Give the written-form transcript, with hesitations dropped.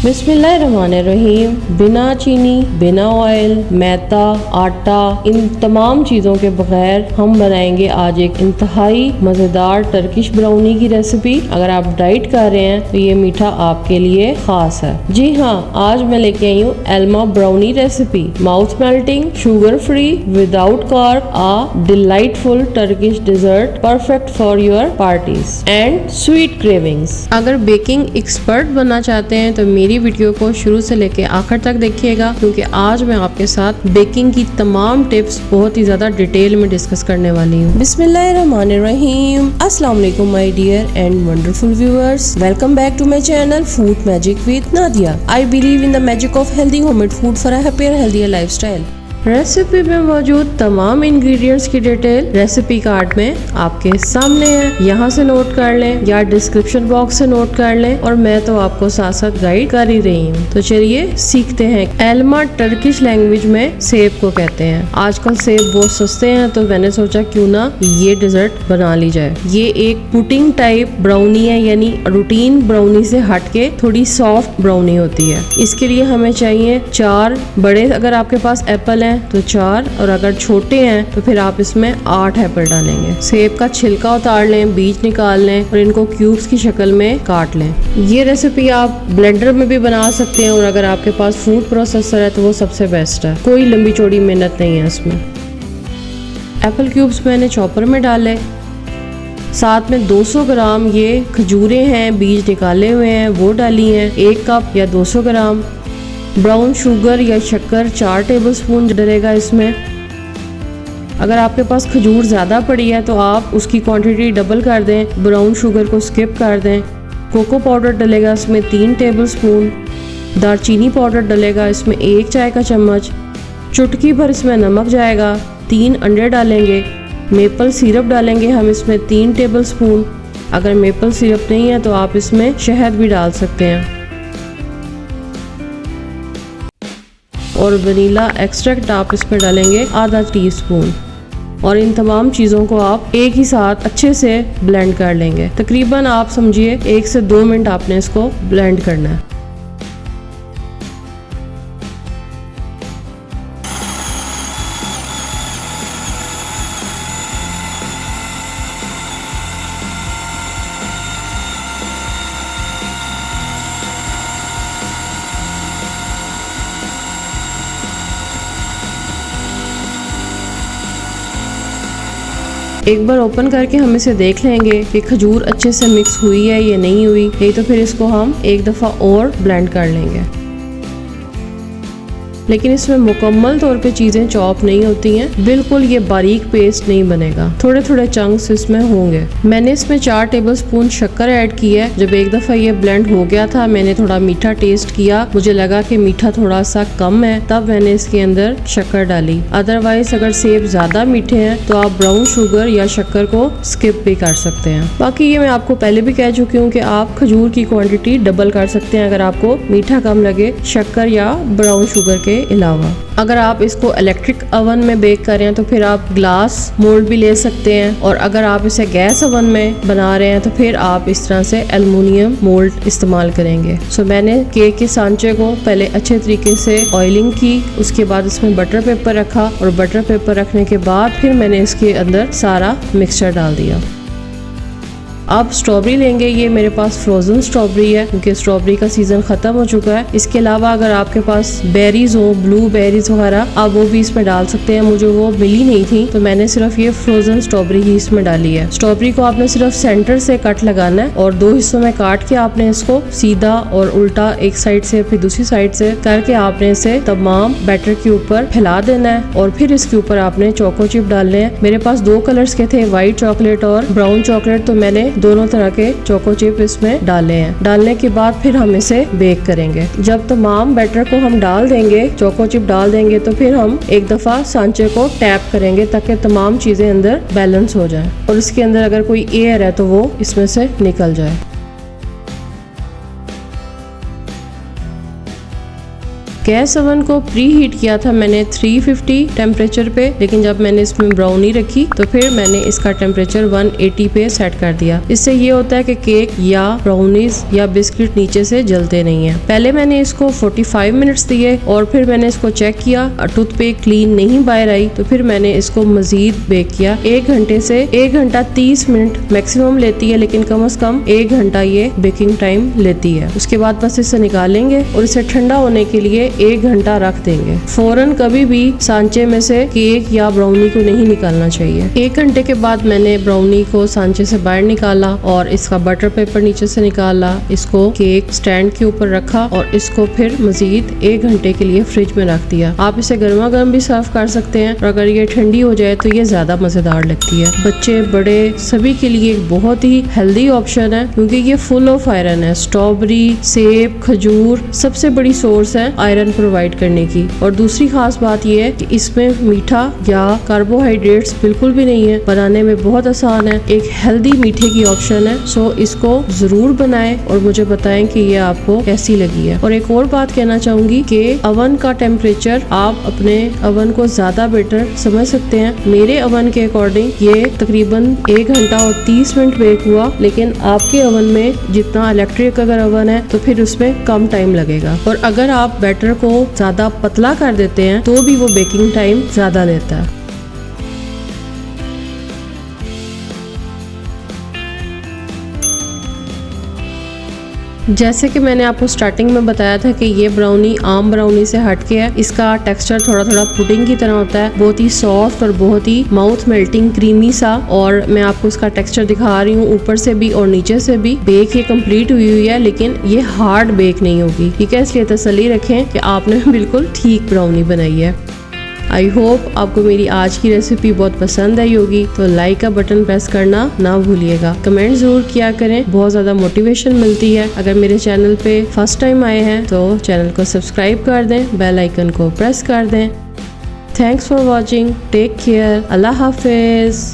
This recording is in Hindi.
बिस्मिल्लाहिर्रहमानिर्रहीम। बिना चीनी, बिना ऑयल, मैदा, आटा, इन तमाम चीज़ों के बगैर हम बनाएंगे आज एक इंतहाई मज़ेदार टर्किश ब्राउनी की रेसिपी। अगर आप डाइट कर रहे हैं तो ये मीठा आपके लिए खास है। जी हाँ, आज मैं लेके आई हूँ elma brownie recipe. Mouth melting, sugar free, without carb, a delightful Turkish dessert perfect for your parties and sweet cravings. अगर बेकिंग एक्सपर्ट बनना चाहते हैं तो मेरी वीडियो को शुरू से लेके आखिर तक देखिएगा, क्योंकि आज मैं आपके साथ बेकिंग की तमाम टिप्स बहुत ही ज्यादा डिटेल में डिस्कस करने वाली हूँ। बिस्मिल्लाहिर्रहमानिर्रहीम। अस्सलाम वालेकुम my dear and wonderful viewers, welcome back to my channel food magic with Nadia. I believe in the magic of healthy homemade food for a happier healthier lifestyle. Recipe में मौजूद तमाम इंग्रेडिएंट्स की डिटेल रेसिपी कार्ड में आपके सामने है। यहाँ से नोट कर लें या डिस्क्रिप्शन बॉक्स से नोट कर लें, और मैं तो आपको साथ साथ गाइड कर ही रही हूँ। तो चलिए सीखते हैं। एल्मा टर्किश लैंग्वेज में सेब को कहते हैं। आजकल सेब बहुत सस्ते हैं, तो मैंने सोचा क्यों ना ये डिजर्ट बना ली जाए। ये एक पुडिंग टाइप ब्राउनी है, यानी रूटीन ब्राउनी से हटके थोड़ी सॉफ्ट ब्राउनी होती है। इसके लिए हमें चाहिए 4 बड़े, अगर आपके पास एप्पल है तो 4, और अगर छोटे हैं तो फिर आप इसमें 8 एप्पल डालेंगे। सेब का छिलका उतार लें, बीज निकाल लें और इनको क्यूब्स की शक्ल में काट लें। ये रेसिपी आप ब्लेंडर में भी बना सकते हैं, और अगर आपके पास फूड प्रोसेसर है तो वो सबसे बेस्ट है। कोई लंबी चौड़ी मेहनत नहीं है इसमें। एप्पल क्यूब्स मैंने चॉपर में डाले। साथ में 200 ग्राम ये खजूरें हैं, बीज निकाले हुए हैं, वो डाली हैं। 1 कप या 200 ग्राम ब्राउन शुगर या शक्कर 4 टेबलस्पून डलेगा इसमें। अगर आपके पास खजूर ज़्यादा पड़ी है तो आप उसकी क्वांटिटी डबल कर दें, ब्राउन शुगर को स्किप कर दें। कोको पाउडर डलेगा इसमें 3 टेबलस्पून। दालचीनी पाउडर डलेगा इसमें 1 चाय का चम्मच। चुटकी भर इसमें नमक जाएगा। 3 अंडे डालेंगे। मेपल सिरप डालेंगे हम इसमें 3 टेबलस्पून। अगर मेपल सिरप नहीं है तो आप इसमें शहद भी डाल सकते हैं। और वनीला एक्सट्रैक्ट आप इसमें डालेंगे आधा टीस्पून। और इन तमाम चीज़ों को आप एक ही साथ अच्छे से ब्लेंड कर लेंगे। तकरीबन आप समझिए 1 से 2 मिनट आपने इसको ब्लेंड करना है। एक बार ओपन करके हम इसे देख लेंगे कि खजूर अच्छे से मिक्स हुई है या नहीं हुई। नहीं तो फिर इसको हम एक दफ़ा और ब्लेंड कर लेंगे। लेकिन इसमें मुकम्मल तौर पे चीज़ें चॉप नहीं होती हैं, बिल्कुल ये बारीक पेस्ट नहीं बनेगा, थोड़े थोड़े चंक्स इसमें होंगे। मैंने इसमें 4 टेबलस्पून शक्कर ऐड की है। जब एक दफ़ा ये ब्लेंड हो गया था, मैंने थोड़ा मीठा टेस्ट किया, मुझे लगा कि मीठा थोड़ा सा कम है, तब मैंने इसके अंदर शक्कर डाली। अदरवाइज अगर सेब ज़्यादा मीठे हैं तो आप ब्राउन शुगर या शक्कर को स्किप भी कर सकते हैं। बाकी ये मैं आपको पहले भी कह चुकी हूँ कि आप खजूर की क्वान्टिटी डबल कर सकते हैं अगर आपको मीठा कम लगे शक्कर या ब्राउन शुगर के अलावा। अगर आप इसको इलेक्ट्रिक ओवन में बेक कर रहे हैं तो फिर आप ग्लास मोल्ड भी ले सकते हैं, और अगर आप इसे गैस ओवन में बना रहे हैं तो फिर आप इस तरह से एल्युमिनियम मोल्ड इस्तेमाल करेंगे। सो मैंने केक के सांचे को पहले अच्छे तरीके से ऑयलिंग की, उसके बाद इसमें बटर पेपर रखा, और बटर पेपर रखने के बाद फिर मैंने इसके अंदर सारा मिक्सचर डाल दिया। अब स्ट्रॉबेरी लेंगे। ये मेरे पास फ्रोजन स्ट्रॉबेरी है, क्योंकि स्ट्रॉबेरी का सीजन खत्म हो चुका है। इसके अलावा अगर आपके पास बेरीज हो, ब्लू बेरीज वगैरह, आप वो भी इसमें डाल सकते हैं। मुझे वो मिली नहीं थी तो मैंने सिर्फ ये फ्रोजन स्ट्रॉबेरी ही इसमें डाली है। स्ट्रॉबेरी को आपने सिर्फ सेंटर से कट लगाना है, और 2 हिस्सों में काट के आपने इसको सीधा और उल्टा, एक साइड से फिर दूसरी साइड से करके आपने इसे तमाम बैटर के ऊपर फैला देना है, और फिर इसके ऊपर आपने चोको चिप डालने हैं। मेरे पास 2 कलर्स के थे, व्हाइट चॉकलेट और ब्राउन चॉकलेट, तो मैंने दोनों तरह के चोको चिप इसमें डाले हैं। डालने के बाद फिर हम इसे बेक करेंगे। जब तमाम बैटर को हम डाल देंगे, चोको चिप डाल देंगे, तो फिर हम एक दफा सांचे को टैप करेंगे ताकि तमाम चीजें अंदर बैलेंस हो जाएं, और इसके अंदर अगर कोई एयर है तो वो इसमें से निकल जाए। गैस ओवन को प्री हीट किया था मैंने 350 टेम्परेचर पे, लेकिन जब मैंने इसमें ब्राउनी रखी तो फिर मैंने इसका टेम्परेचर 180 पे सेट कर दिया। इससे ये होता है कि केक या ब्राउनीज या बिस्किट नीचे से जलते नहीं है। पहले मैंने इसको 45 मिनट्स दिए और फिर मैंने इसको चेक किया, टूथ पे क्लीन नहीं बाहर आई, तो फिर मैंने इसको मजीद बेक किया। 1 घंटे से 1 घंटा 30 मिनट मैक्सिमम लेती है, लेकिन कम से कम 1 घंटा ये बेकिंग टाइम लेती है। उसके बाद बस इसे निकालेंगे और इसे ठंडा होने के लिए 1 घंटा रख देंगे। फौरन कभी भी सांचे में से केक या ब्राउनी को नहीं निकालना चाहिए। 1 घंटे के बाद मैंने ब्राउनी को सांचे से बाहर निकाला और इसका बटर पेपर नीचे से निकाला, इसको केक स्टैंड के ऊपर रखा और इसको फिर मजीद 1 घंटे के लिए फ्रिज में रख दिया। आप इसे गर्मा गर्म भी सर्व कर सकते हैं और अगर ये ठंडी हो जाए तो ये ज्यादा मजेदार लगती है। बच्चे बड़े सभी के लिए एक बहुत ही हेल्दी ऑप्शन है, क्योंकि ये फुल ऑफ आयरन है। स्ट्रॉबेरी, सेब, खजूर सबसे बड़ी सोर्स है आयरन प्रोवाइड करने की। और दूसरी खास बात यह है कि इसमें मीठा या कार्बोहाइड्रेट्स बिल्कुल भी नहीं है, बनाने में बहुत आसान है, एक हेल्दी मीठे की ऑप्शन है। सो इसको जरूर बनाएं और मुझे बताएं कि ये आपको कैसी लगी है। और एक और बात कहना चाहूंगी कि ओवन का टेम्परेचर आप अपने ओवन को ज्यादा बेटर समझ सकते हैं। मेरे ओवन के अकॉर्डिंग ये तकरीबन 1 घंटा और 30 मिनट बेक हुआ, लेकिन आपके ओवन में जितना इलेक्ट्रिक अगर ओवन है तो फिर उसमें कम टाइम लगेगा। और अगर आप बैटर को ज्यादा पतला कर देते हैं तो भी वो बेकिंग टाइम ज्यादा लेता है। जैसे कि मैंने आपको स्टार्टिंग में बताया था कि ये ब्राउनी आम ब्राउनी से हटके है। इसका टेक्सचर थोड़ा थोड़ा पुडिंग की तरह होता है, बहुत ही सॉफ्ट और बहुत ही माउथ मेल्टिंग क्रीमी सा। और मैं आपको इसका टेक्सचर दिखा रही हूँ, ऊपर से भी और नीचे से भी बेक ये कंप्लीट हुई है, लेकिन ये हार्ड बेक नहीं होगी, ठीक है। इसलिए तसल्ली रखें कि आपने बिल्कुल ठीक ब्राउनी बनाई है। आई होप आपको मेरी आज की रेसिपी बहुत पसंद आई होगी, तो लाइक का बटन प्रेस करना ना भूलिएगा। कमेंट जरूर किया करें, बहुत ज़्यादा मोटिवेशन मिलती है। अगर मेरे चैनल पे फर्स्ट टाइम आए हैं तो चैनल को सब्सक्राइब कर दें, बेल आइकन को प्रेस कर दें। Thanks for watching, take care, अल्लाह हाफिज़।